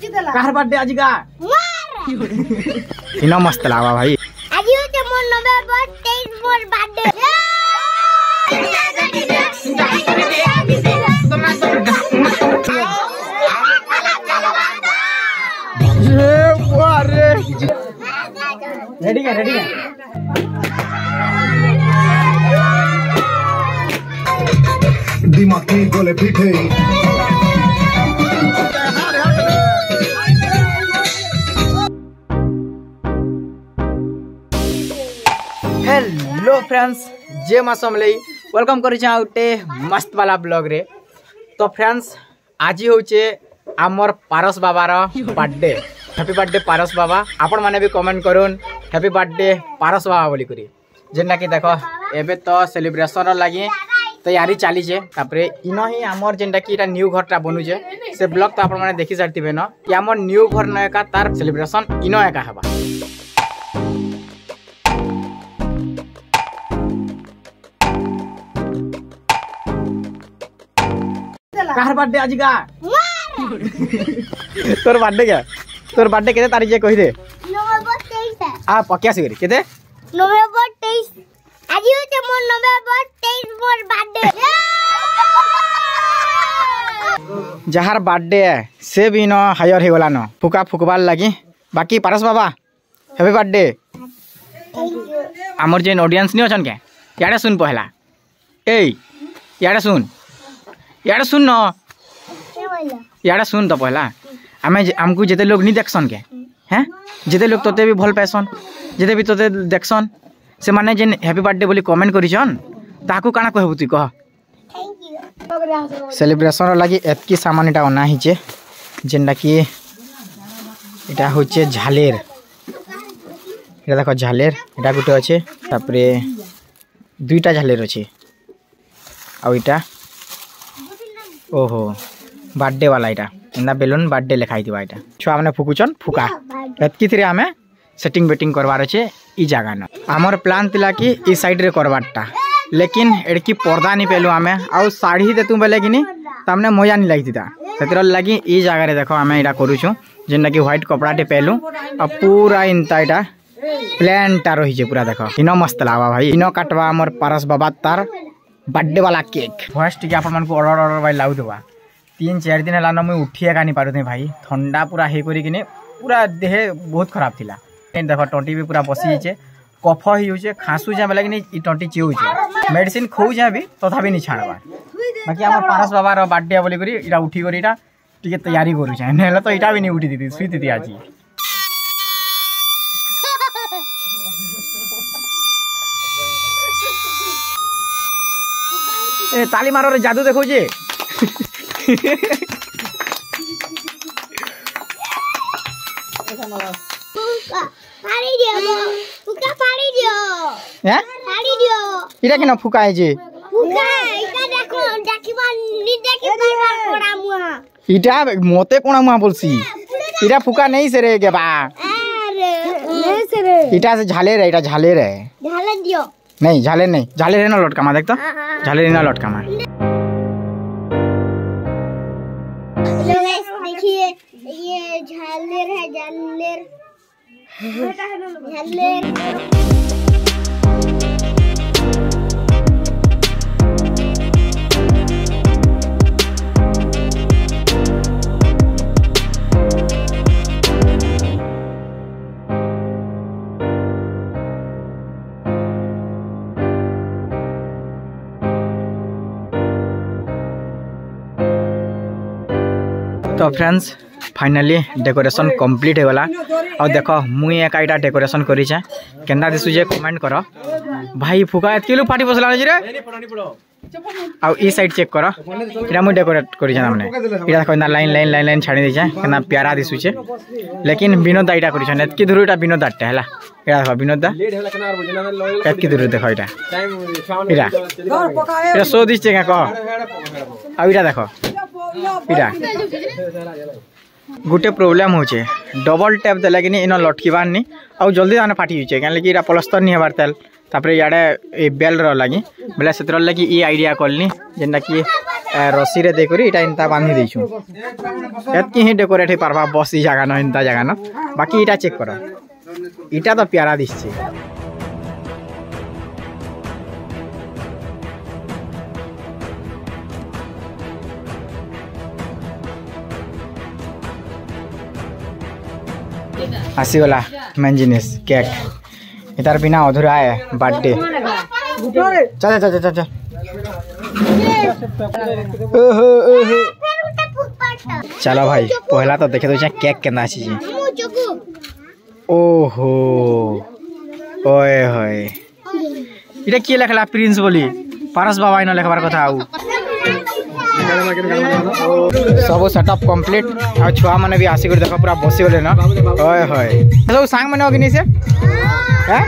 काहर बर्थडे आज का इना मस्त लावा भाई आज होते मोर नवंबर 23 मोर बर्थडे रेडी का दिमागी गोले पीठे हेलो फ्रेंड्स जे मौसम ले वेलकम करी गोटे मस्त वाला ब्लॉग रे। तो फ्रेंड्स आज होचे आमर पारस बाबार बर्थडे। हैप्पी बर्थडे पारस बाबा। आपण माने भी कमेंट करूँ हैप्पी बर्थडे पारस बाबा बोली करी। जेना कि देखो एबे तो सेलिब्रेशन लगी तैयारी चली है। इन ही आमर जेनटा कि न्यू घरटा बनुचे से ब्लॉग तो आपण माने देखि सारथिबे न कि आमर न्यू घर न एका तार सेलिब्रेशन इन एका हबा। काहर बर्थडे आज का तोर बर्थडे क्या तोर बर्थडे केते तारीख जे कहि दे नवंबर 23 है आ पक्का से करी केते नवंबर 23 आज होते मोर नवंबर 23 मोर बर्थडे जहार बर्थडे है से भी न हायर हो गला न फुका फुकबार लगी। बाकी पारस बाबा हैप्पी बर्थडे। आमर जेन ऑडियंस नहीं अछन के याडे सुन पहला ए याडे सुन न याडे सुन तो पहला आमे हमको जेते लोग नहीं देखसन के हैं जेते लोग तोते भी भल पैसन जेते भी तोते देखसन से माने जेन हैप्पी बर्थडे बोली कमेंट करिछन ताकू काना कहबु तू कह। सेलिब्रेशन लगी एतकी सामान इटा अना हिचे जेनटा कि इटा होचे झालेर इटा देखो झालेर इटा गुटे अच्छे तापरे दुईटा झालेर अच्छे आ इटा ओहो बर्थडे वाला इटा इंदा बेलून बर्थडे लिखाई दिबा इटा छुआ माने फुकुचन फुका एतकी थरे हमें सेटिंग बेटिंग करवार अच्छे ई जगह न आमर प्लान तिला कि ई साइड रे करवारटा लेकिन एड़की पर्दा नहीं पेलु आमे आउ साड़ी देतु बेले कि तमने मजा नहीं लगी था से लगी ई जगह रे देखो आमे इटा करूछु जेना कि व्हाइट कपड़ाटे पेलु आ पूरा इनता इटा प्लान टा रही पूरा देखो इन मस्त लावा भाई इन काटवा हमर पारस बाबा तार बर्थडे वाला केक फर्स्ट के आपण मानक ऑर्डर भाई लाउ देबा 3-4 दिन हला न मुई उठिए का नहीं पारुथे भाई ठंडा पूरा हे करी कि पूरा देह बहुत खराब थिला देखो टंटी भी पूरा बसी जाइए कफ हो खासु जा बेला कि ई टंटी चिउचे मेडिसिन खौ जा भी तथापि नहीं छाड़वा। बाकी आम पारस बाबार बर्थडे बोली करी इटा उठी कर इटा टिके तैयारी करूचे नेले तो इटा भी नहीं उठी दीदी सुई दीदी आज ए ताली मारो रे जादू देखो जे पानी दियो फुका पानी दियो हैं पानी दियो इटा केना फुका है जे फुका इटा देखो देखिबा नी देखि पाइबा कोड़ा मुहा इटा मोते कोना मुहा बोलसी इटा फुका नहीं से रे के बा अरे नहीं से रे इटा से झालेर है इटा झालेर है झालन दियो नहीं झालेर नहीं झालेर है ना लटका मा देख तो झालेर है ना लटका मा देखिए ये झालेर है झालेर झालेर तो फ्रेंड्स फाइनली डेकोरेशन कंप्लीट हो गला और देखो मुई एका इटा डेकोरेशन करिछे केंदा दिसु जे कमेंट करो भाई फुका एत किलो पार्टी बसला रे आ ई साइड चेक करो इटा मुई डेकोरेट करिछे हमने इटा देखो लाइन लाइन लाइन लाइन छाड़ी दिछे केना प्यारा दिसुचे लेकिन विनोद इटा करिछे एत की दूर इटा विनोद दाटे हला इटा देखो विनोद दा एत की दूर देखो इटा इटा सो दिछे का कह आ इटा देखो इटा गोटे प्रोब्लेम होचे डबल टैप देला कि इन लटकीबार नहीं आउ जल्दी आने फाटी जाए क्या कि प्लस्तर नहीं हबार तेल तापर इे ए बेल लगी बोले से लगी ये आइडिया कलनी जेनटा कि रसी रे देकर इटा इनता बांधी देछू एतकी ही डेकोरेट हो पारबा बस ई जगह न इनता जगह न बाकी इटा चेक कर इटा तो प्यारा दिसছে आसीगला मेन जिनिस केक इतार बिना अधूरा है बर्थडे चल चल चल चल चलो भाई पहला तो देखे तो केक केना छी ओहो ओए होए इटा की लिखला प्रिंस बोली पारस बाबा इन लिखबार कथा आउ सब सेटअप कंप्लीट आ छुआ माने भी आसी कर देखो पूरा बसी गले ना ओए होए सब सांग माने अगिनी से हैं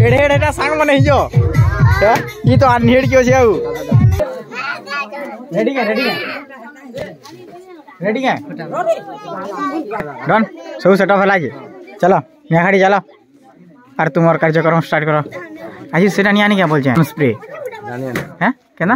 एडे एडा सांग माने हिजो हैं ई तो अनहेड क्यों छै आउ रेडी है डन सब सेटअप हला के चलो यहाँ खड़ी चलो और तुम और कार्यक्रम स्टार्ट करो आज सेटा नहीं आनी क्या बोल जाए स्प्रे हैं केना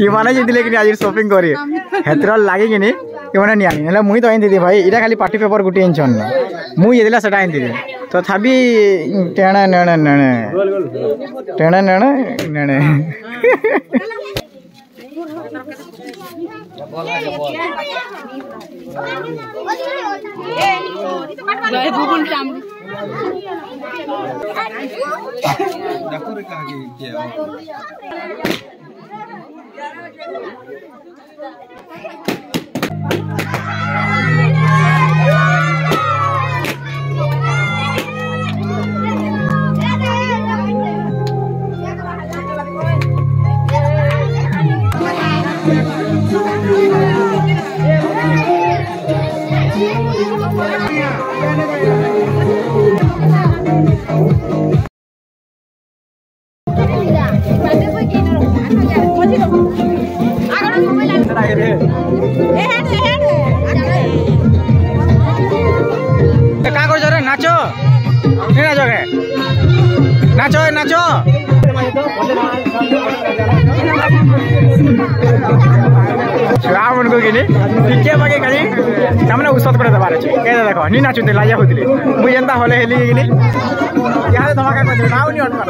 ये माने जे दिले कि आज शॉपिंग करी हेतरा लागे कि नहीं ये माने नहीं आनी नले मुई तो आइन दीदी भाई इटा खाली पार्टी पेपर गुटी इंचन ना मुई ये दिला सेटा आइन दीदी तो थाबी टेणा नेणे नेणे टेणा नेणे नेणे नाचो नाचो नाचो छुआमन को टिके बागे खाली तामने उस्ताद करे दबार अछि के देखो नी नाचुते लाजा होतली मु जेंता होले हेली गेली यार धमाका कर दे नाउ नी ऑन कर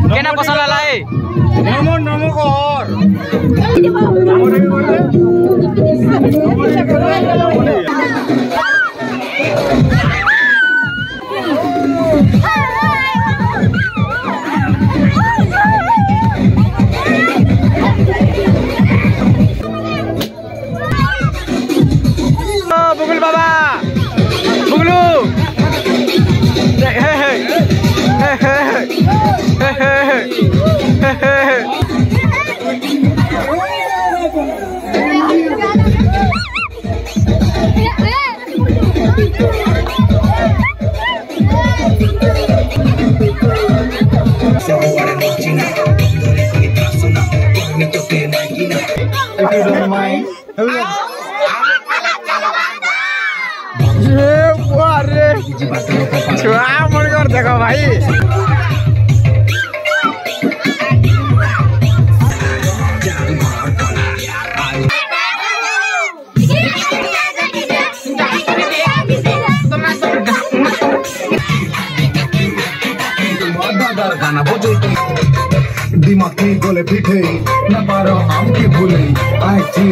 केना पसंद आला है नमो नमो और बुगुल बाबा बुगलू देखो भाई दिमाग की गोले पीठे न पारो आम की भूले आई थी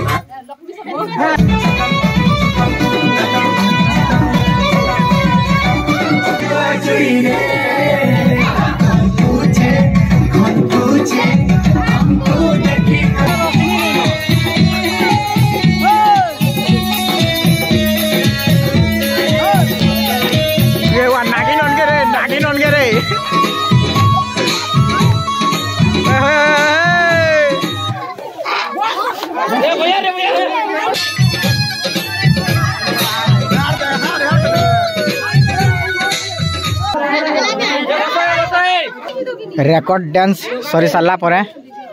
रेकर्ड डांस सरी सारा पर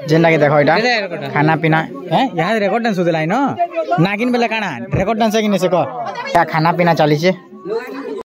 जेनटा के देखो इटा खाना पीना हैं यहाँ रेकर्ड डांस होते लाइन नागिन बेले काना रेकर्ड डांस है कि नहीं से कह खाना पीना चली